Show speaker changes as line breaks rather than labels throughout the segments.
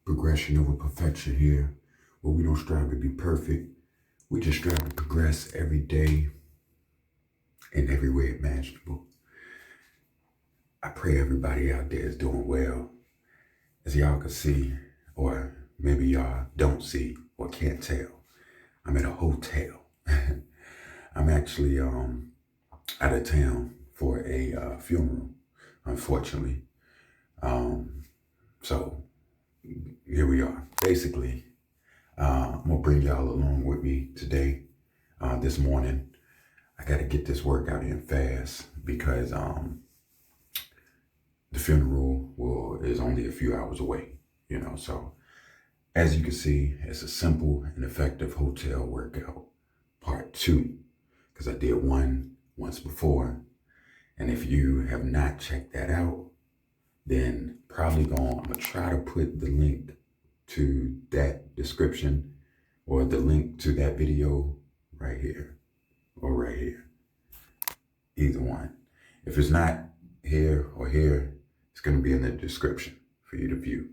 progression over perfection here, where we don't strive to be perfect. We just strive to progress every day in every way imaginable. I pray everybody out there is doing well. As y'all can see, or maybe y'all don't see or can't tell, I'm at a hotel. I'm actually out of town for a funeral, unfortunately. So here we are. Basically, I'm gonna bring y'all along with me today. This morning, I got to get this workout in fast because the funeral is only a few hours away. So as you can see, it's a simple and effective hotel workout, part 2, because I did one once before. And if you have not checked that out, then I'm gonna try to put the link to that description or the link to that video right here or right here. Either one. If it's not here or here, it's gonna be in the description for you to view.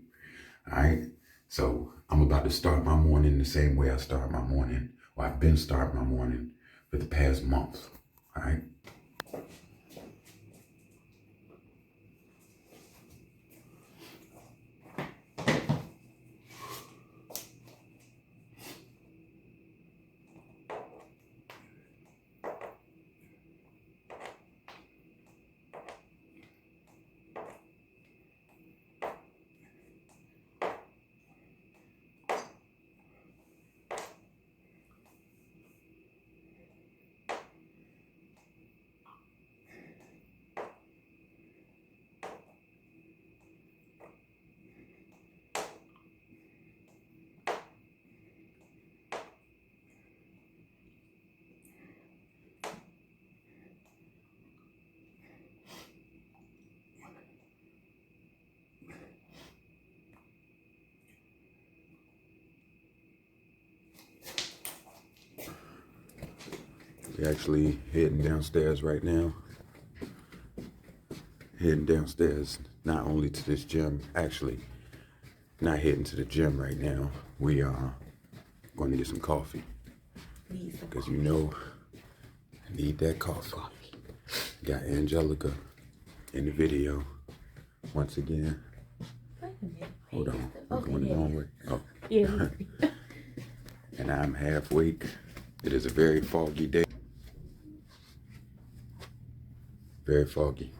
All right. So I'm about to start my morning the same way I start my morning, or I've been starting my morning for the past month. All right. We're actually heading downstairs right now. Heading downstairs, not only to this gym, actually not heading to the gym right now. We are going to get some coffee. Because I need that coffee. Got Angelica in the video once again. Hold on, I'm going the wrong way. Oh.
Yeah.
And I'm half awake. It is a very foggy day. Very foggy.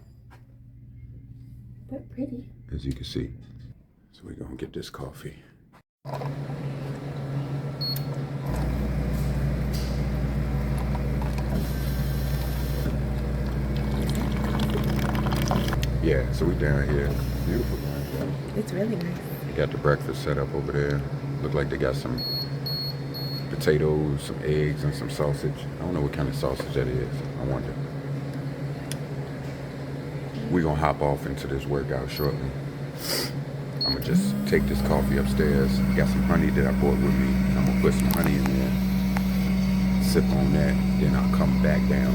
But pretty.
As you can see. So we're gonna get this coffee. Yeah, so we down here. Beautiful down here.
It's really nice.
They got the breakfast set up over there. Look like they got some potatoes, some eggs, and some sausage. I don't know what kind of sausage that is. I wonder. We're gonna hop off into this workout shortly. I'm gonna just take this coffee upstairs. Got some honey that I brought with me. I'm gonna put some honey in there, sip on that, then I'll come back down.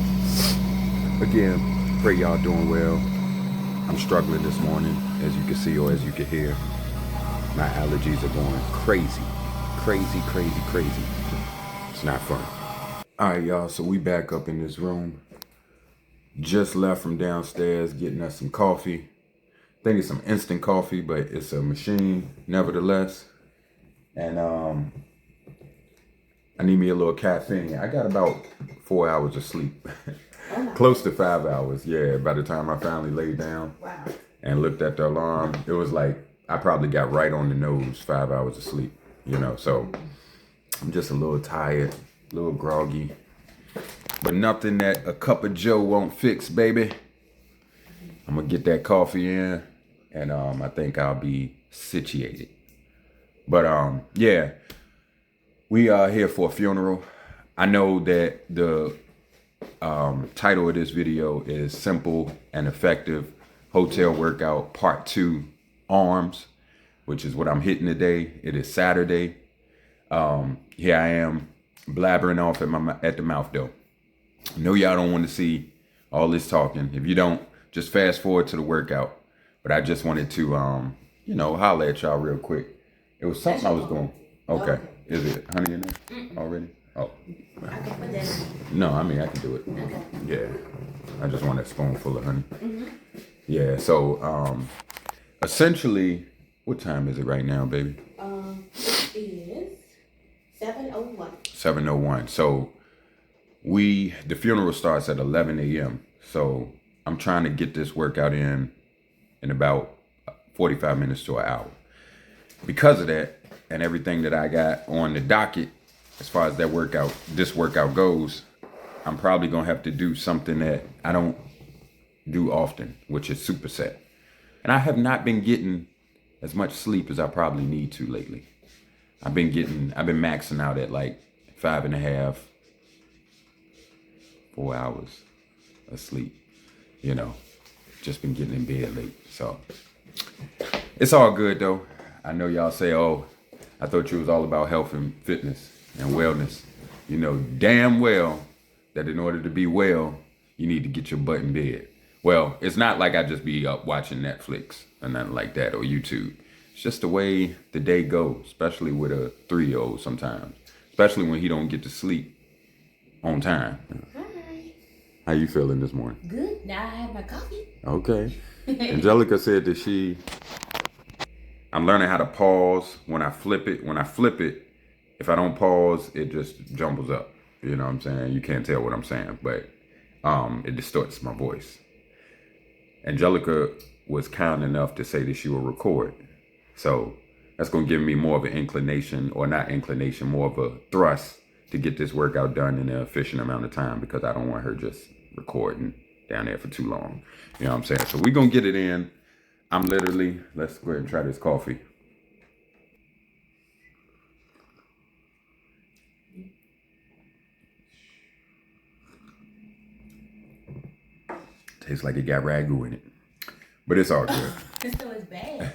Again, pray y'all doing well. I'm struggling this morning, as you can see or as you can hear. My allergies are going crazy. Crazy, crazy, crazy. It's not fun. All right, y'all, so we back up in this room. Just left from downstairs getting us some coffee. I think it's some instant coffee, but it's a machine nevertheless. And I need me a little caffeine. I got about 4 hours of sleep. Close to 5 hours, yeah. By the time I finally laid down and looked at the alarm, it was like I probably got right on the nose 5 hours of sleep, So I'm just a little tired, a little groggy. But nothing that a cup of Joe won't fix, baby. I'm gonna get that coffee in, and I think I'll be situated. But yeah, we are here for a funeral. I know that the title of this video is Simple and Effective Hotel Workout Part 2 Arms, which is what I'm hitting today. It is Saturday. Here I am blabbering off at the mouth though. I know y'all don't want to see all this talking. If you don't, just fast forward to the workout. But I just wanted to, holler at y'all real quick It was something I was doing. Okay. Is it honey in there already? Oh.
I can put that in.
No, I mean, I can do it.
Okay.
Yeah. I just want that spoonful of honey.
Mm-hmm.
Yeah, so essentially, what time is it right now, baby?
It is 7:01.
7:01. So the funeral starts at 11 a.m. So I'm trying to get this workout in about 45 minutes to an hour. Because of that and everything that I got on the docket, as far as this workout goes, I'm probably gonna have to do something that I don't do often, which is superset. And I have not been getting as much sleep as I probably need to lately. I've been maxing out at like 5.5, 4 hours of sleep. You know, just been getting in bed late. So it's all good though. I know y'all say, oh, I thought you was all about health and fitness and wellness. You know damn well that in order to be well, you need to get your butt in bed. Well, it's not like I just be up watching Netflix or nothing like that or YouTube. It's just the way the day goes, especially with a 3-year-old sometimes, especially when he don't get to sleep on time.
Hi.
How you feeling this morning?
Good. Now I have my coffee.
Okay. Angelica said that I'm learning how to pause when I flip it. When I flip it, if I don't pause, it just jumbles up. You know what I'm saying? You can't tell what I'm saying, but it distorts my voice. Angelica was kind enough to say that she will record. So that's going to give me more of an inclination, or not inclination, more of a thrust to get this workout done in an efficient amount of time, because I don't want her just recording down there for too long. You know what I'm saying? So we're going to get it in. Let's go ahead and try this coffee. Tastes like it got ragu in it, but it's all good.
So it's bad.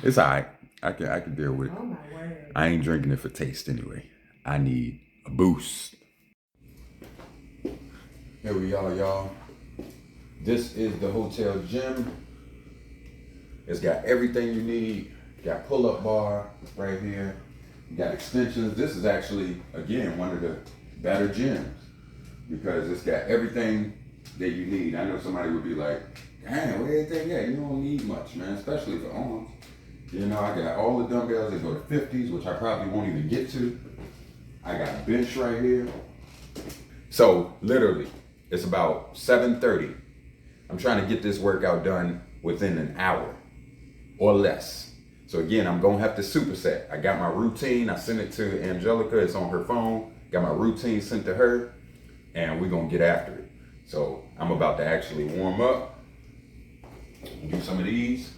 It's all right. I can deal with it.
Oh my word.
I ain't drinking it for taste anyway. I need a boost. Here we are, y'all. This is the hotel gym. It's got everything you need. Got pull-up bar right here. You got extensions. This is actually, again, one of the better gyms because it's got everything that you need. I know somebody would be like, damn, where everything at? You don't need much, man, especially for arms. You know, I got all the dumbbells that go to 50s, which I probably won't even get to. I got a bench right here. So literally, it's about 7:30. I'm trying to get this workout done within an hour or less. So again, I'm gonna have to superset. I got my routine. I sent it to Angelica. It's on her phone. Got my routine sent to her, and we're gonna get after it. So I'm about to actually warm up, do some of these.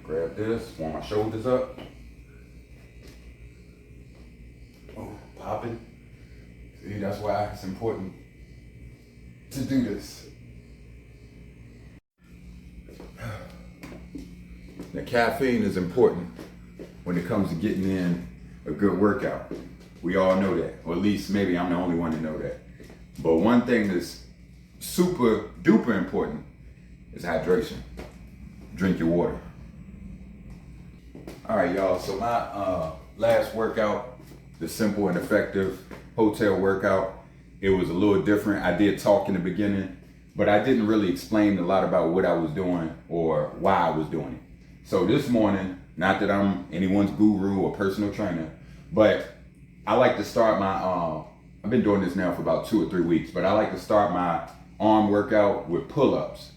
Grab this, warm my shoulders up. Oh, popping. See, that's why it's important to do this. Now, caffeine is important when it comes to getting in a good workout. We all know that, or at least maybe I'm the only one to know that. But one thing that's super duper important is hydration. Drink your water. All right, y'all, so my last workout, the simple and effective hotel workout, it was a little different. I did talk in the beginning, but I didn't really explain a lot about what I was doing or why I was doing it. So this morning, not that I'm anyone's guru or personal trainer, but I like to start my, I've been doing this now for about 2 or 3 weeks, but I like to start my arm workout with pull-ups.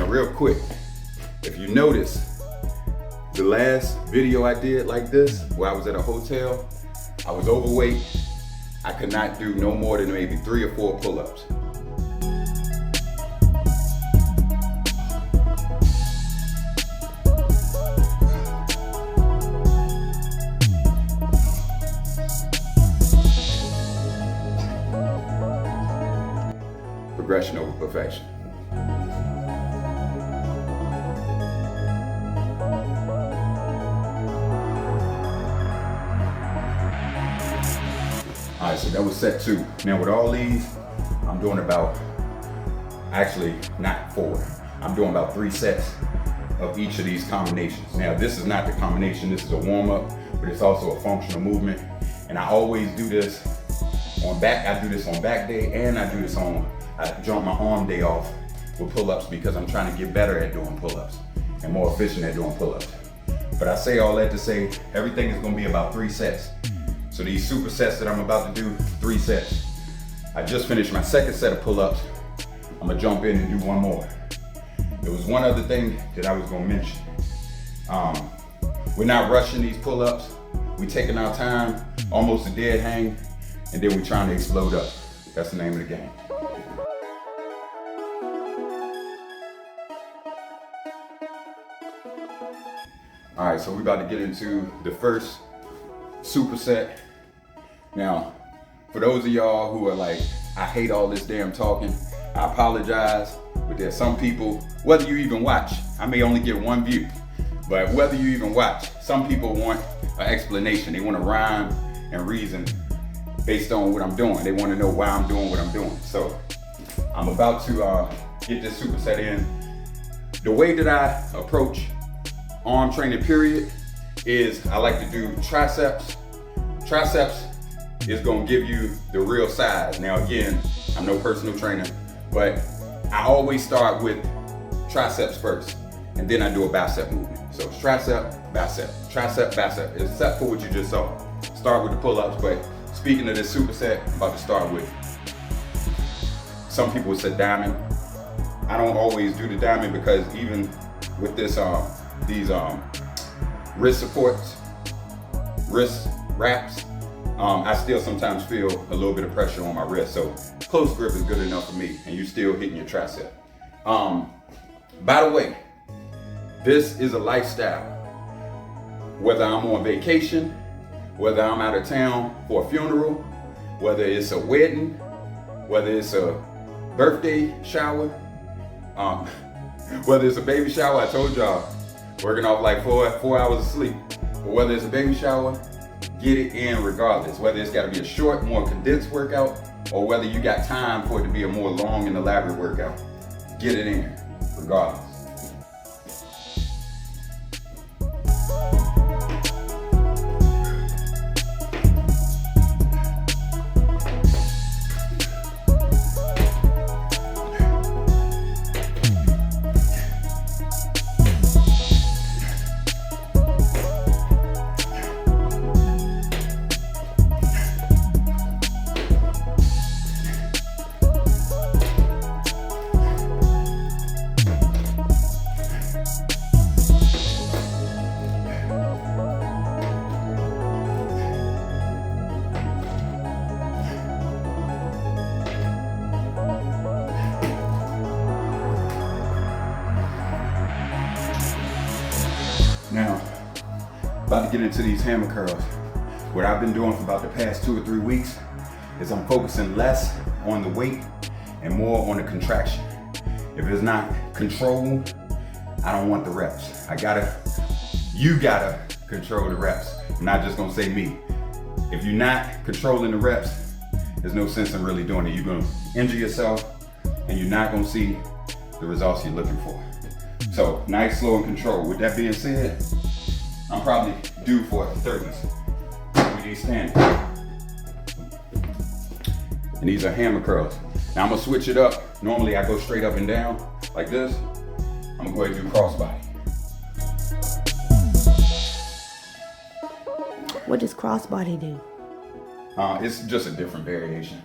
Real quick, if you notice, the last video I did like this, where I was at a hotel, I was overweight, I could not do no more than maybe 3 or 4 pull-ups. Progression over perfection. All right, so that was set 2. Now with all these, I'm doing about, actually not 4, I'm doing about 3 sets of each of these combinations. Now this is not the combination, this is a warm up, but it's also a functional movement. And I always do this on back, I do this on back day, and I do this on, I jump my arm day off with pull-ups because I'm trying to get better at doing pull-ups and more efficient at doing pull-ups. But I say all that to say, everything is gonna be about 3 sets. So these supersets that I'm about to do, 3 sets. I just finished my 2nd set of pull-ups. I'm gonna jump in and do 1 more. There was one other thing that I was gonna mention. We're not rushing these pull-ups. We taking our time, almost a dead hang, and then we're trying to explode up. That's the name of the game. All right, so we're about to get into the first superset. Now, for those of y'all who are like, I hate all this damn talking, I apologize, but there's some people, whether you even watch, I may only get 1 view, but whether you even watch, some people want an explanation. They want to rhyme and reason based on what I'm doing. They want to know why I'm doing what I'm doing. So I'm about to get this superset in. The way that I approach arm training period is I like to do triceps. Triceps is gonna give you the real size. Now again, I'm no personal trainer, but I always start with triceps first, and then I do a bicep movement. So it's tricep, bicep, except for what you just saw. Start with the pull-ups, but speaking of this superset, I'm about to start with, some people would say diamond. I don't always do the diamond because even with this, these wrist supports, wrist wraps, I still sometimes feel a little bit of pressure on my wrist. So close grip is good enough for me, and you're still hitting your tricep. By the way, this is a lifestyle. Whether I'm on vacation, whether I'm out of town for a funeral, whether it's a wedding, whether it's a birthday shower, whether it's a baby shower, I told y'all, working off like 4 hours of sleep. But whether it's a baby shower, get it in regardless. Whether it's gotta be a short, more condensed workout, or whether you got time for it to be a more long and elaborate workout, get it in regardless. Now, about to get into these hammer curls. What I've been doing for about the past 2 or 3 weeks is I'm focusing less on the weight and more on the contraction. If it's not controlled, I don't want the reps. You gotta control the reps. I'm not just gonna say me. If you're not controlling the reps, there's no sense in really doing it. You're gonna injure yourself and you're not gonna see the results you're looking for. So nice, slow, and control. With that being said, I'm probably due for 30s with these standing. And these are hammer curls. Now I'm gonna switch it up. Normally I go straight up and down like this. I'm gonna go ahead and do crossbody.
What does crossbody do?
It's just a different variation.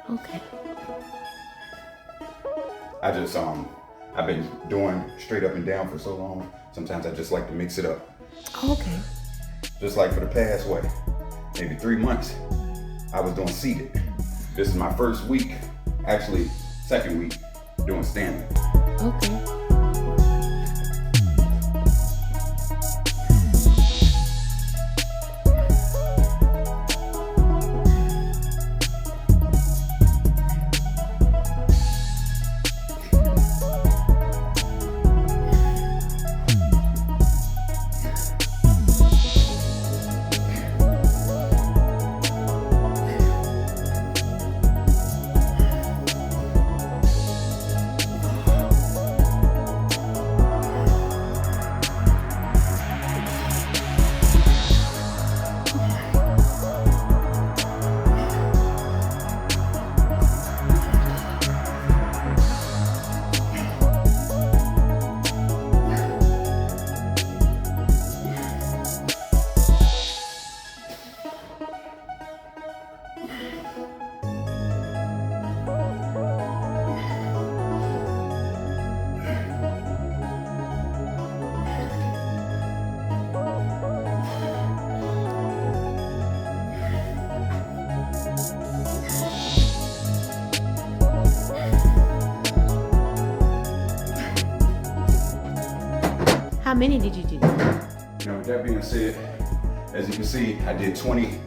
Okay.
I've been doing straight up and down for so long. Sometimes I just like to mix it up.
Okay.
Just like for the past, maybe 3 months, I was doing seated. This is my first week, actually second week, doing standing.
Okay. How many did you do?
Now, with that being said, as you can see, I did 20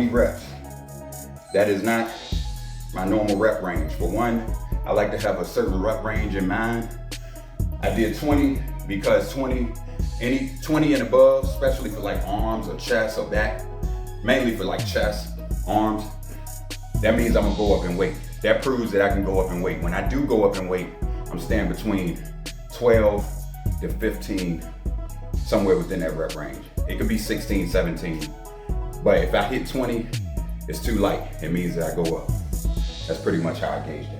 reps. That is not my normal rep range. For one, I like to have a certain rep range in mind. I did 20 because 20 and above, especially for like arms or chest or back, mainly for like chest, arms, that means I'm gonna go up in weight. That proves that I can go up in weight. When I do go up in weight, I'm staying between 12 to 15, somewhere within that rep range. It could be 16, 17, but if I hit 20, it's too light. It means that I go up. That's pretty much how I gauge that.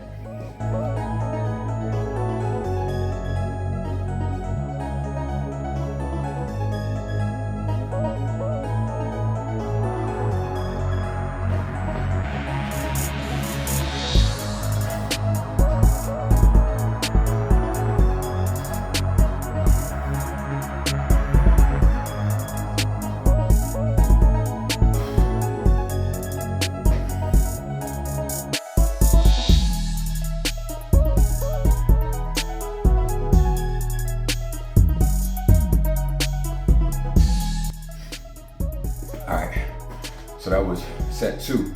So that was set 2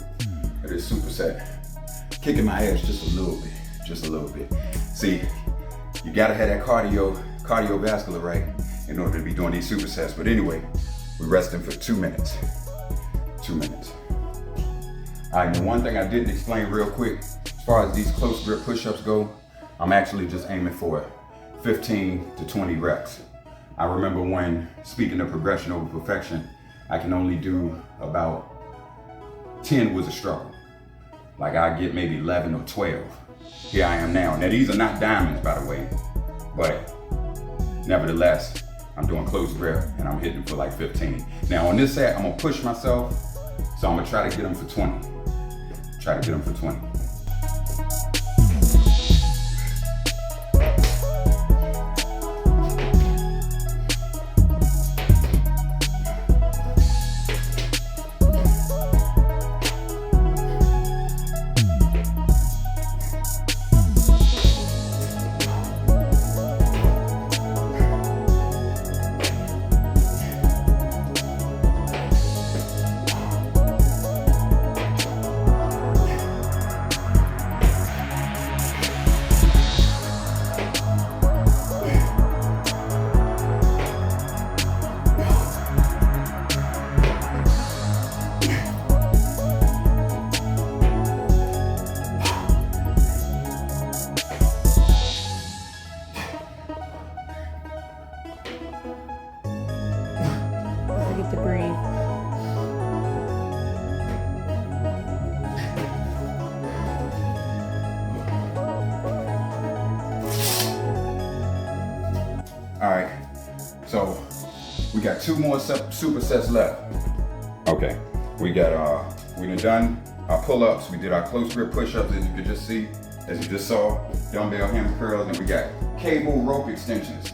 of this superset. Kicking my ass just a little bit. See, you gotta have that cardiovascular right in order to be doing these supersets. But anyway, we're resting for 2 minutes. 2 minutes. All right, the one thing I didn't explain real quick, as far as these close grip push-ups go, I'm actually just aiming for 15 to 20 reps. I remember when speaking of progression over perfection, I can only do about 10 was a struggle. Like I get maybe 11 or 12. Here I am now. Now these are not diamonds, by the way, but nevertheless, I'm doing close grip and I'm hitting for like 15. Now on this set, I'm gonna push myself, so I'm gonna try to get them for 20. Try to get them for 20.
To breathe.
All right, so we got 2 more supersets left. Okay, we done our pull-ups, we did our close grip push-ups, as you could just see, as you just saw, dumbbell hammer curls, and we got cable rope extensions.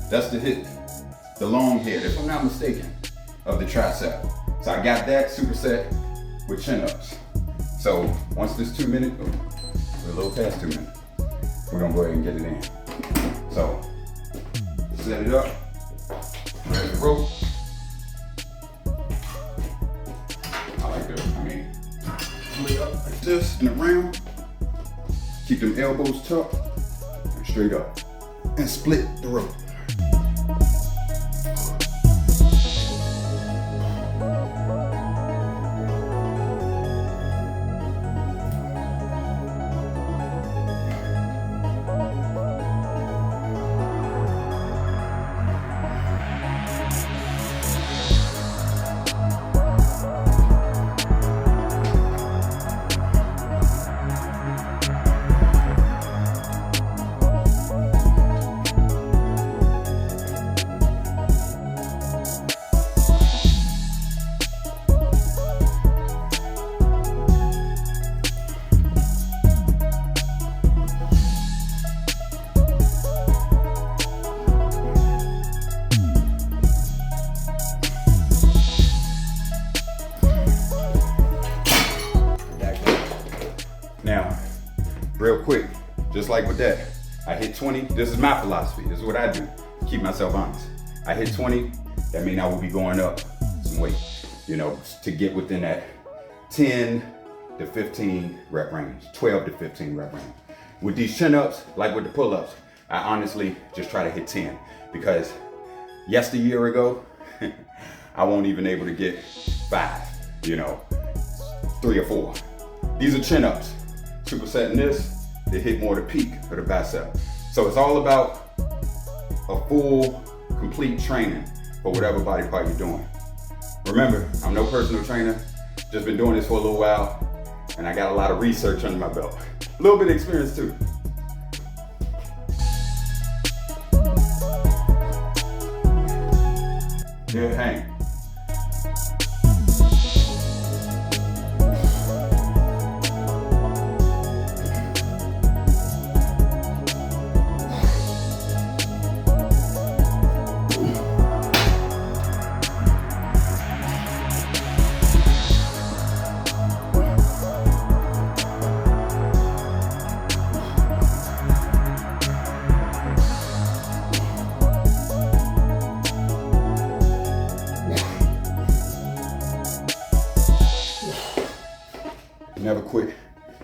That's to hit the long head, if I'm not mistaken, of the tricep. So I got that superset. with chin-ups. So once this 2 minutes, we're a little past 2 minutes, we're gonna go ahead and get it in. So set it up, grab the rope. I like to, lay up like this and around. Keep them elbows tucked and straight up. And split the rope. Now, real quick, just like with that, I hit 20. This is my philosophy. This is what I do to keep myself honest. I hit 20, that means I will be going up some weight, to get within that 10 to 15 rep range, 12 to 15 rep range. With these chin-ups, like with the pull-ups, I honestly just try to hit 10 because yesteryear ago, I won't even able to get 5, 3 or 4. These are chin-ups. Supersetting this, they hit more the peak of the bicep. So it's all about a full, complete training for whatever body part you're doing. Remember, I'm no personal trainer, just been doing this for a little while, and I got a lot of research under my belt. A little bit of experience too. Good hang. Never quit,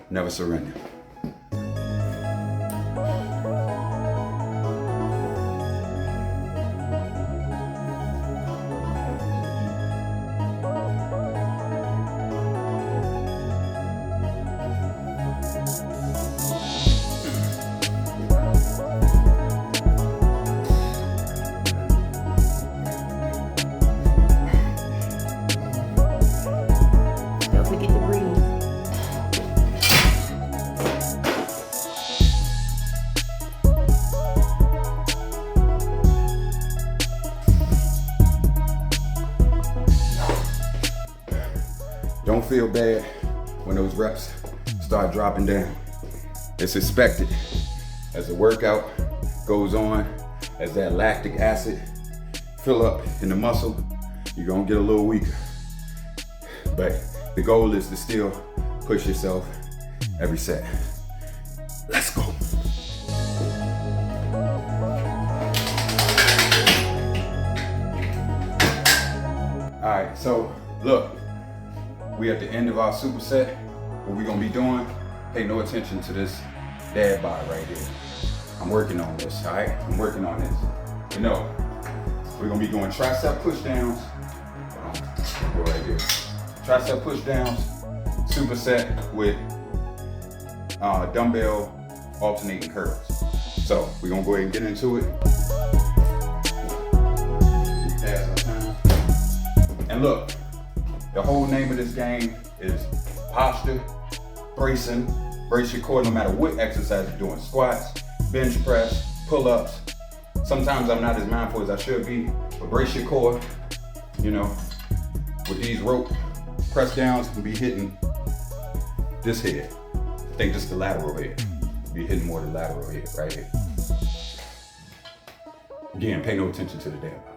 never surrender.
Don't forget to breathe.
Don't feel bad when those reps start dropping down. It's expected. As the workout goes on, as that lactic acid fill up in the muscle, you're gonna get a little weaker. But the goal is to still push yourself every set. Let's go. All right, so look, we at the end of our superset. What we're gonna be doing, pay no attention to this dad bod right here. I'm working on this, all right? I'm working on this. We're gonna be doing tricep push downs. Go right here. Tricep push downs, superset with dumbbell alternating curls. So we're gonna go ahead and get into it. Pass our time. And look, the whole name of this game is posture, bracing, brace your core no matter what exercise you're doing. Squats, bench press, pull-ups. Sometimes I'm not as mindful as I should be, but brace your core, with these rope press downs, we'll be hitting this head. I think this is the lateral head. We'll be hitting more the lateral head right here. Again, pay no attention to the damn body.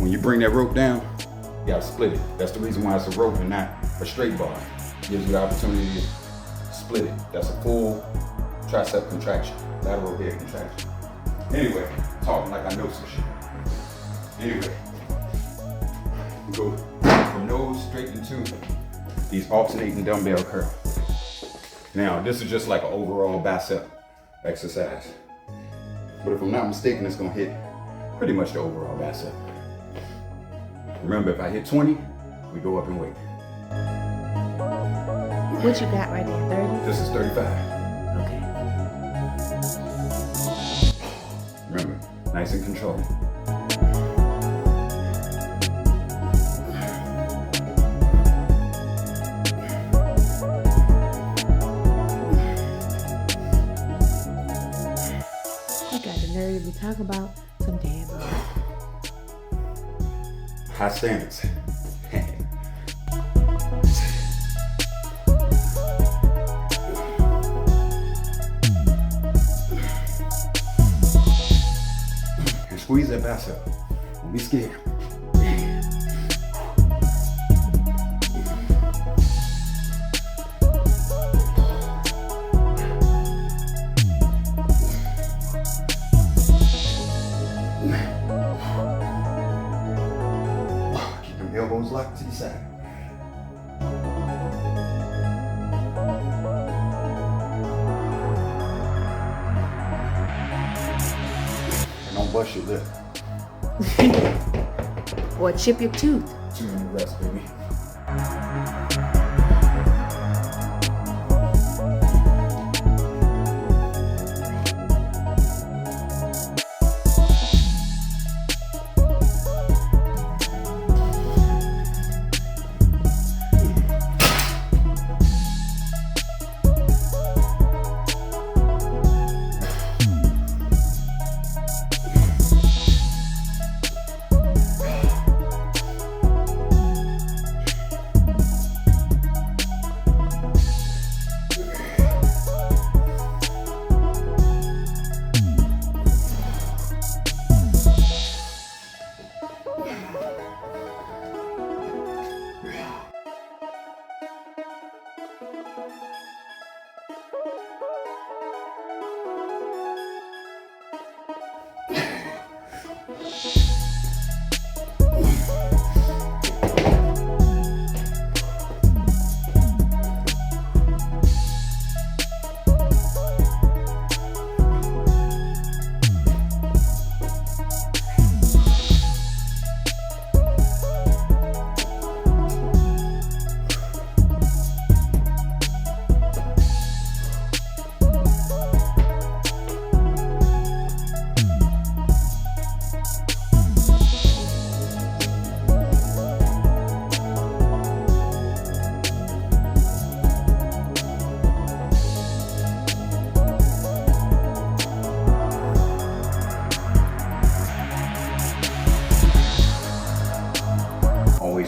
when you bring that rope down, you gotta split it. That's the reason why it's a rope and not a straight bar. Gives you the opportunity to split it. That's a full tricep contraction, lateral head contraction. Anyway, talking like I know some shit. Anyway, we go from nose straight into these alternating dumbbell curls. Now, this is just like an overall bicep exercise. But if I'm not mistaken, it's gonna hit pretty much the overall bicep. Remember, if I hit 20, we go up in weight.
What you got right there, 30?
This is 35.
Okay.
Remember, nice and controlled.
You got the nerve to talk about some damn
High standards. And squeeze that bicep. Don't be scared. Elbows locked to the side. And don't bust your lip.
Or chip your tooth.
Too many reps, baby.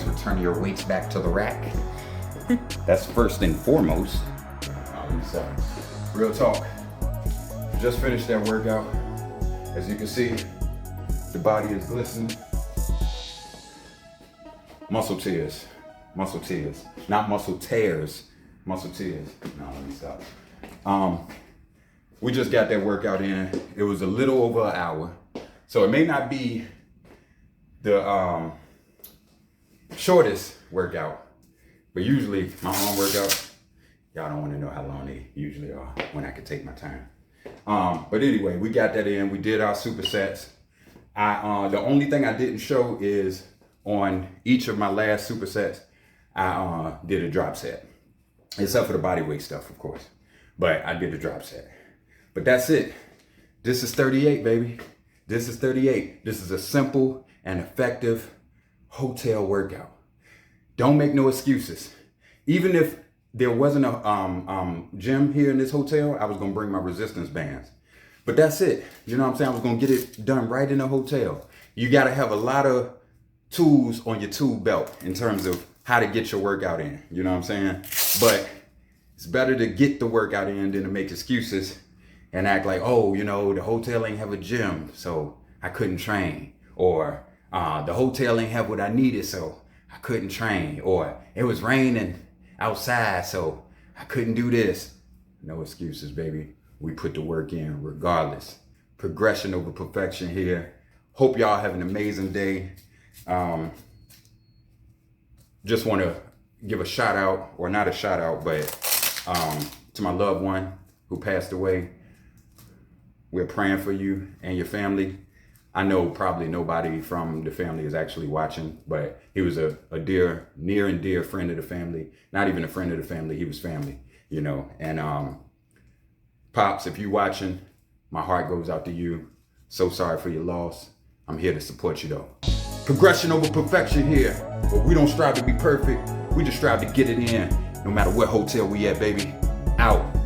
Return your weights back to the rack. That's first and foremost. Real talk. Just finished that workout. As you can see, the body is glistening. Muscle tears. Muscle tears. Not muscle tears. Muscle tears. No, let me stop. We just got that workout in. It was a little over an hour. So it may not be the shortest workout, but usually my own workout, y'all don't want to know how long they usually are when I can take my time. But anyway, we got that in. We did our supersets. The only thing I didn't show is on each of my last supersets, I did a drop set, except for the body weight stuff, of course. But I did a drop set. But that's it. This is 38, baby. This is 38. This is a simple and effective hotel workout. Don't make no excuses. Even if there wasn't a gym here in this hotel, I was gonna bring my resistance bands. But that's it. You know what I'm saying? I was gonna get it done right in the hotel. You gotta have a lot of tools on your tool belt in terms of how to get your workout in. You know what I'm saying? But it's better to get the workout in than to make excuses and act like, oh, you know, the hotel ain't have a gym, so I couldn't train. Or
The hotel ain't have what I needed, so I couldn't train. Or it was raining outside, so I couldn't do this. No excuses, baby. We put the work in regardless. Progression over perfection here. Hope y'all have an amazing day. Just want to give a shout out, or not a shout out, but to my loved one who passed away. We're praying for you and your family. I know probably nobody from the family is actually watching, but he was a dear, near and dear friend of the family. Not even a friend of the family, he was family, you know. And Pops, if you watching, my heart goes out to you. So sorry for your loss. I'm here to support you though. Progression over perfection here, but we don't strive to be perfect. We just strive to get it in, no matter what hotel we at, baby. Out.